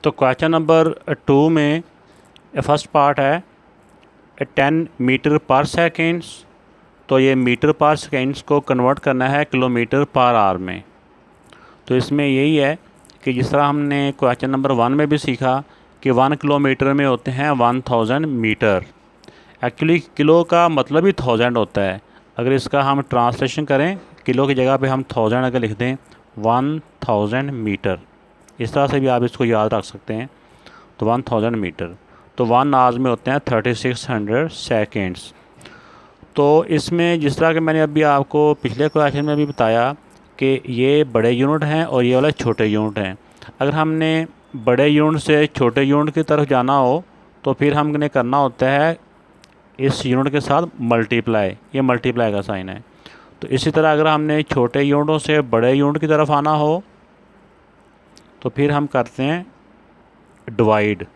तो question number 2 में first part है 10 मीटर पर सेकेंड्स। तो ये मीटर पर सेकेंड्स को कन्वर्ट करना है किलोमीटर पर आवर में। तो इसमें यही है कि जिस तरह हमने क्वेश्चन नंबर 1 में भी सीखा कि 1 किलोमीटर में होते हैं 1000 मीटर। एक्चुअली किलो का मतलब ही 1000 होता है। अगर इसका हम ट्रांसलेशन करें, किलो की जगह पे हम 1000 अगर लिख दें 1000 मीटर, इस तरह से भी आप इसको याद रख सकते हैं। तो 1000 मीटर तो 1 आवर्स में होते हैं 3600 सेकेंड्स। तो इसमें जिस तरह कि मैंने अभी आपको पिछले क्वेश्चन में भी बताया कि ये बड़े यूनिट हैं और ये वाले छोटे यूनिट हैं। अगर हमने बड़े यूनिट से छोटे यूनिट की तरफ जाना हो तो फिर हमने करना होता है इस यूनिट के साथ मल्टीप्लाई। ये मल्टीप्लाई का साइन है। तो इसी तरह अगर हमने छोटे यूनिटों से बड़े यूनिट की तरफ आना हो तो फिर हम करते हैं डिवाइड।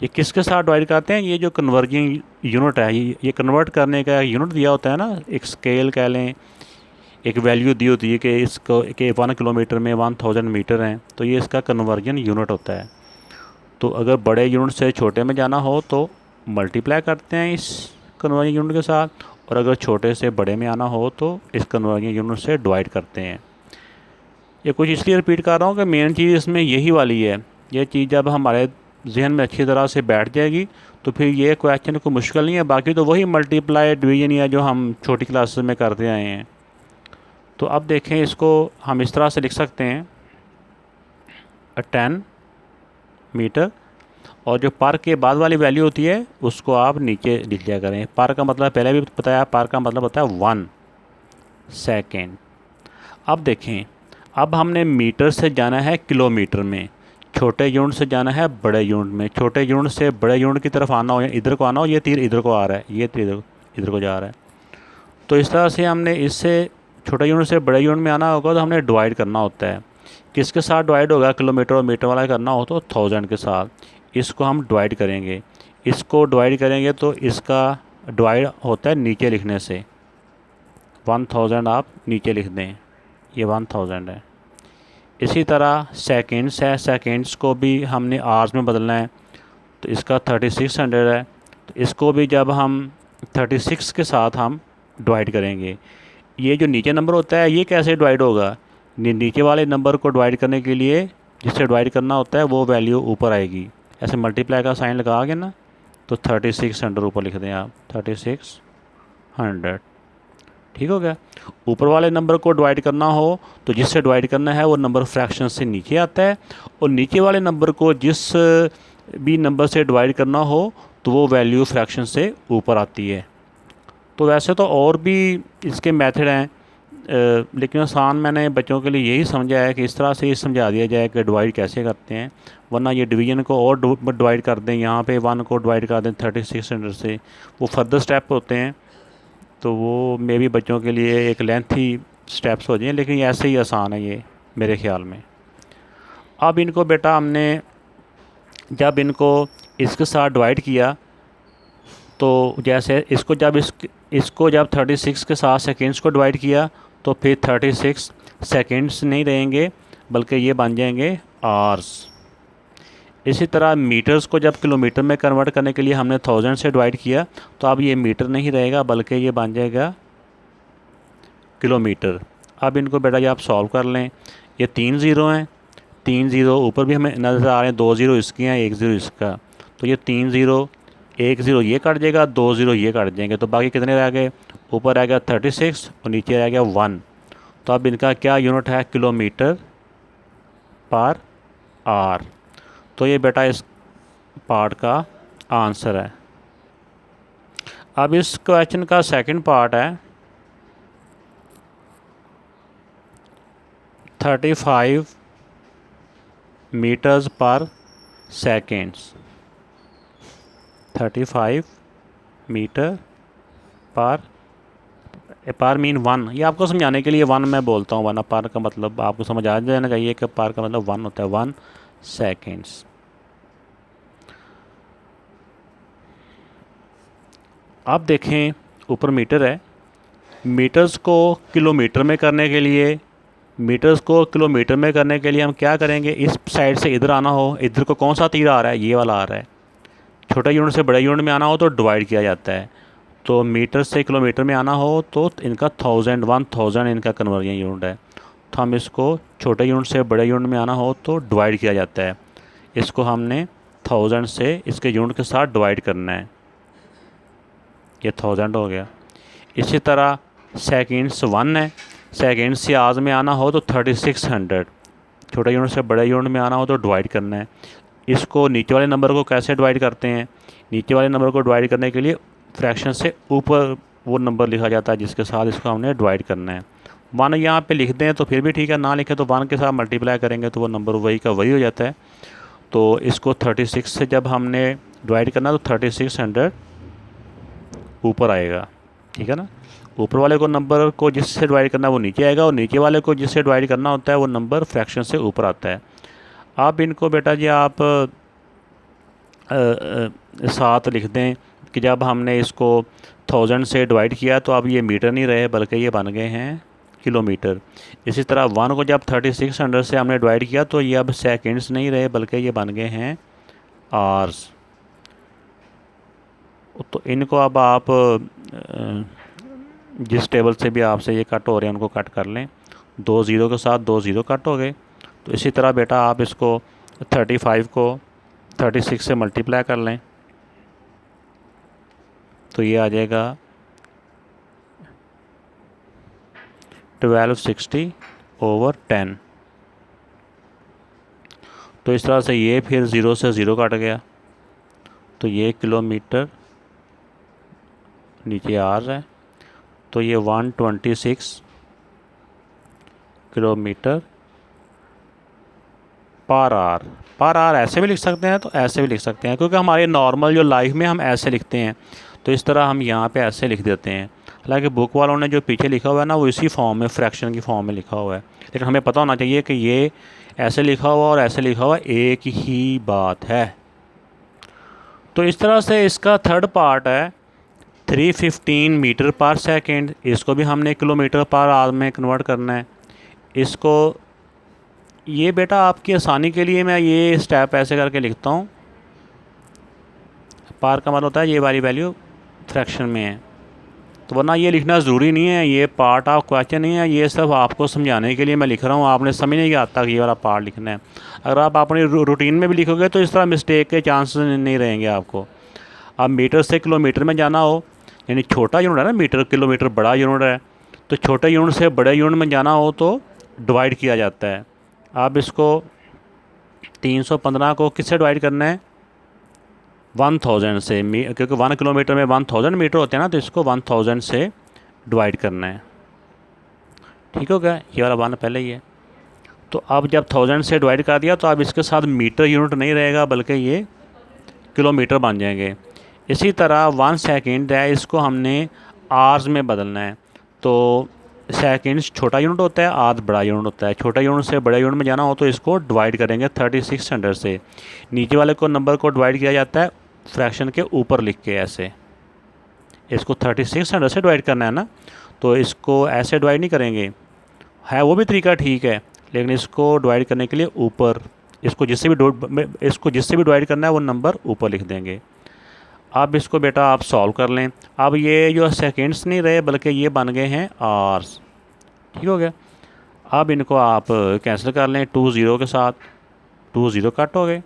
ये किसके साथ डिवाइड करते हैं? ये जो कन्वर्जिंग यूनिट है, ये कन्वर्ट करने का यूनिट दिया होता है ना, एक स्केल कह लें, एक वैल्यू दी होती है कि इसको कि 1 किलोमीटर में 1000 मीटर हैं, तो ये इसका कन्वर्जन यूनिट होता है। तो अगर बड़े यूनिट से छोटे में जाना हो तो मल्टीप्लाई करते हैं इस कन्वर्जन यूनिट के साथ, और अगर छोटे से बड़े में आना हो तो इस कन्वर्जन यूनिट से डिवाइड करते हैं। ये कुछ इसलिए रिपीट कर रहा हूँ कि मेन चीज़ इसमें यही वाली है। ये चीज़ जब हमारे जहन में अच्छी तरह से बैठ जाएगी तो फिर ये क्वेश्चन को मुश्किल नहीं है। बाकी तो वही मल्टीप्लाई डिवीजन या जो हम छोटी क्लासेस में करते आए हैं। तो अब देखें, इसको हम इस तरह से लिख सकते हैं 10 मीटर, और जो पर के बाद वाली वैल्यू होती है उसको आप नीचे लिख लिया करें। पर का मतलब पहले भी बताया, पर का मतलब होता है 1 सेकेंड। अब देखें, अब हमने मीटर से जाना है किलोमीटर में, छोटे यूनिट से जाना है बड़े यूनिट में। छोटे यूनिट से बड़े यूनिट की तरफ आना हो या इधर को आना हो, ये तीर इधर को आ रहा है, ये तीर इधर को जा रहा है। तो इस तरह से हमने इससे छोटे यूनिट से बड़े यूनिट में आना होगा तो हमने डिवाइड करना होता है। किसके साथ डिवाइड होगा? किलोमीटर और मीटर वाला करना हो तो 1000 के साथ इसको हम डिवाइड करेंगे। इसको डिवाइड करेंगे तो इसका डिवाइड होता है नीचे लिखने से। 1000 आप नीचे लिख दें, ये 1000 है। इसी तरह सेकेंड्स है, सेकेंड्स को भी हमने आवर्स में बदलना है, तो इसका 3600 है। तो इसको भी जब हम 36 के साथ हम डिवाइड करेंगे। ये जो नीचे नंबर होता है ये कैसे डिवाइड होगा? नीचे वाले नंबर को डिवाइड करने के लिए जिससे डिवाइड करना होता है वो वैल्यू ऊपर आएगी। ऐसे मल्टीप्लाई का साइन लगा के ना, तो 3600 ऊपर लिख दें आप, 3600। ठीक हो गया। ऊपर वाले नंबर को डिवाइड करना हो तो जिससे डिवाइड करना है वो नंबर फ्रैक्शन से नीचे आता है, और नीचे वाले नंबर को जिस भी नंबर से डिवाइड करना हो तो वो वैल्यू फ्रैक्शन से ऊपर आती है। तो वैसे तो और भी इसके मेथड हैं, लेकिन आसान मैंने बच्चों के लिए यही समझा है कि इस तरह से ये समझा दिया जाए कि डिवाइड कैसे करते हैं। वरना ये डिवीजन को और डिवाइड कर दें, यहाँ पे 1 को डिवाइड कर दें 3600 से, वो फर्दर स्टेप होते हैं, तो वो मे भी बच्चों के लिए एक लेंथी स्टेप्स हो जाए। लेकिन ऐसे ही आसान है ये मेरे ख्याल में। अब इनको बेटा हमने जब इनको इसके साथ डिवाइड किया तो जैसे इसको जब 36 के साथ सेकेंड्स को डिवाइड किया तो फिर 36 सेकेंड्स नहीं रहेंगे बल्कि ये बन जाएंगे आवर्स। इसी तरह मीटर्स को जब किलोमीटर में कन्वर्ट करने के लिए हमने 1000 से डिवाइड किया तो अब ये मीटर नहीं रहेगा बल्कि ये बन जाएगा किलोमीटर। अब इनको बेटा ये आप सॉल्व कर लें। ये 3 ज़ीरो हैं, 3 ज़ीरो ऊपर भी हमें नज़र आ रहे हैं, 2 ज़ीरो इसके हैं, 1 ज़ीरो इसका। तो ये 3 ज़ीरो, 1 ज़ीरो ये कट जाएगा, 2 ज़ीरो ये कट जाएंगे, तो बाकी कितने रह गए? ऊपर रह गया 36 और नीचे रह गया 1। तो अब इनका क्या यूनिट है? Kilometre per hour. तो ये बेटा इस पार्ट का आंसर है। अब इस क्वेश्चन का सेकंड पार्ट है 35 मीटर्स पर सेकेंड्स। 35 मीटर पर मीन 1। ये आपको समझाने के लिए 1 मैं बोलता हूँ, वरना पर का मतलब आपको समझ आ जाना चाहिए कि पर का मतलब 1 होता है, 1 सेकेंड्स। अब देखें, ऊपर मीटर है, मीटर्स को किलोमीटर में करने के लिए मीटर्स को किलोमीटर में करने के लिए हम क्या करेंगे, इस साइड से इधर आना हो, इधर को कौन सा तीर आ रहा है, ये वाला आ रहा है। छोटे यूनिट से बड़े यूनिट में आना हो तो डिवाइड किया जाता है। तो मीटर से किलोमीटर में आना हो तो इनका 1000 इनका कन्वर्जन यूनिट है। तो हम इसको छोटे यूनिट से बड़े यूनिट में आना हो तो डिवाइड किया जाता है। इसको हमने 1000 से इसके यूनिट के साथ डिवाइड करना है। ये 1000 हो गया। इसी तरह सेकेंड्स 1 है, सेकेंड से आज में आना हो तो 3600, छोटे यूनिट से बड़े यूनिट में आना हो तो डिवाइड करना है। इसको नीचे वाले नंबर को कैसे डिवाइड करते हैं, नीचे वाले नंबर को डिवाइड करने के लिए फ्रैक्शन से ऊपर वो नंबर लिखा जाता है जिसके साथ इसको हमने डिवाइड करना है। 1 यहाँ पे लिख दें तो फिर भी ठीक है, ना लिखें तो 1 के साथ मल्टीप्लाई करेंगे तो वो नंबर वही का वही हो जाता है। तो इसको 36 से जब हमने डिवाइड करना तो 3600 ऊपर आएगा, ठीक है ना। ऊपर वाले को नंबर को जिससे डिवाइड करना है वो नीचे आएगा, और नीचे वाले को जिससे डिवाइड करना होता है वो नंबर फ्रैक्शन से ऊपर आता है। आप इनको बेटा जी आप साथ लिख दें कि जब हमने इसको 1000 से डिवाइड किया तो अब ये मीटर नहीं रहे बल्कि ये बन गए हैं किलोमीटर। इसी तरह 1 को जब 3600 से हमने डिवाइड किया तो ये अब सेकंड्स नहीं रहे बल्कि ये बन गए हैं आवर्स। तो इनको अब आप जिस टेबल से भी आपसे ये कट हो रहे हैं उनको कट कर लें। 2 0 के साथ 2 0 कट हो गए। तो इसी तरह बेटा आप इसको 35 को 36 से मल्टीप्लाई कर लें तो ये आ जाएगा 1260/10। तो इस तरह से ये फिर 0 से 0 कट गया तो ये किलोमीटर नीचे आवर्स है। तो ये 126 किलोमीटर पर आवर ऐसे भी लिख सकते हैं तो ऐसे भी लिख सकते हैं, क्योंकि हमारे नॉर्मल जो लाइफ में हम ऐसे लिखते हैं तो इस तरह हम यहाँ पे ऐसे लिख देते हैं। हालांकि बुक वालों ने जो पीछे लिखा हुआ है ना वो इसी फॉर्म में फ्रैक्शन की फॉर्म में लिखा हुआ है, लेकिन हमें पता होना चाहिए कि ये ऐसे लिखा हुआ और ऐसे लिखा हुआ एक ही बात है। तो इस तरह से इसका थर्ड पार्ट है 315 मीटर पर सेकेंड। इसको भी हमने किलोमीटर पर आवर में कन्वर्ट करना है। इसको ये बेटा आपकी आसानी के लिए मैं ये स्टेप ऐसे करके लिखता हूँ। पार का मतलब होता है ये वाली वैल्यू फ्रैक्शन में है, तो वरना ये लिखना ज़रूरी नहीं है, ये पार्ट ऑफ क्वेश्चन नहीं है, ये सिर्फ आपको समझाने के लिए मैं लिख रहा हूँ। आपने समझ नहीं आता कि ये वाला पार्ट लिखना है। अगर आप अपनी रूटीन में भी लिखोगे तो इस तरह मिस्टेक के चांसेस नहीं रहेंगे आपको। अब मीटर से किलोमीटर में जाना हो, यानी छोटा यूनिट है ना मीटर, किलोमीटर बड़ा यूनिट है, तो छोटे यूनिट से बड़े यूनिट में जाना हो तो डिवाइड किया जाता है। अब इसको 315 को किससे डिवाइड करना है, 1000 से, क्योंकि 1 किलोमीटर में 1000 मीटर होते हैं ना, तो इसको 1000 से डिवाइड करना है। ठीक हो गया, ये वाला 1 पहले ही है। तो अब जब 1000 से डिवाइड कर दिया तो अब इसके साथ मीटर यूनिट नहीं रहेगा बल्कि ये किलोमीटर बन जाएंगे। इसी तरह 1 सेकेंड है, इसको हमने आवर्स में बदलना है। तो सेकेंड्स छोटा यूनिट होता है, आवर्स बड़ा यूनिट होता है। छोटा यूनिट से बड़े यूनिट में जाना हो तो इसको डिवाइड करेंगे 3600 से। नीचे वाले को नंबर को डिवाइड किया जाता है फ्रैक्शन के ऊपर लिख के, ऐसे इसको 3600 से डिवाइड करना है ना, तो इसको ऐसे डिवाइड नहीं करेंगे, है वो भी तरीका ठीक है, लेकिन इसको डिवाइड करने के लिए ऊपर इसको जिससे भी डिवाइड करना है वो नंबर ऊपर लिख देंगे। अब इसको बेटा आप सॉल्व कर लें। अब ये जो सेकेंड्स नहीं रहे बल्कि ये बन गए हैं आवर्स। ठीक हो गया। अब इनको आप कैंसिल कर लें 2 0 के साथ, 2 0 कट हो गए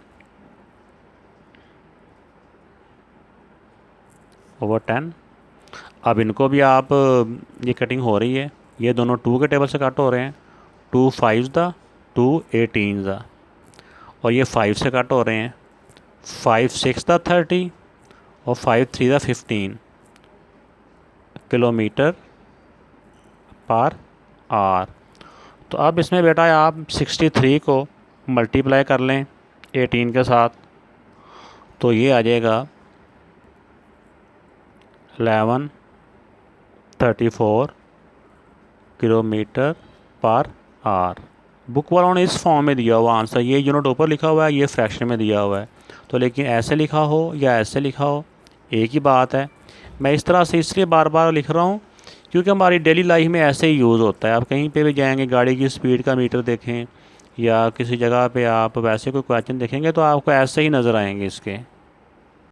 ओवर 10। अब इनको भी आप, ये कटिंग हो रही है, ये दोनों 2 के टेबल से कट हो रहे हैं। 2 5 दा 2 18 दा, और ये 5 से कट हो रहे हैं। 5 6 दा 30 और 5 3 दा 15 किलोमीटर पर आवर। तो अब इसमें बेटा आप 63 को मल्टीप्लाई कर लें 18 के साथ, तो ये आ जाएगा 1134 किलोमीटर पर आवर। बुक वालों ने इस फॉर्म में दिया हुआ आंसर, ये यूनिट ऊपर लिखा हुआ है, ये फ्रैक्शन में दिया हुआ है। तो लेकिन ऐसे लिखा हो या ऐसे लिखा हो एक ही बात है। मैं इस तरह से इसलिए बार बार लिख रहा हूँ क्योंकि हमारी डेली लाइफ में ऐसे ही यूज़ होता है। आप कहीं पे भी जाएंगे, गाड़ी की स्पीड का मीटर देखें या किसी जगह पे आप वैसे कोई क्वेश्चन देखेंगे तो आपको ऐसे ही नज़र आएंगे इसके।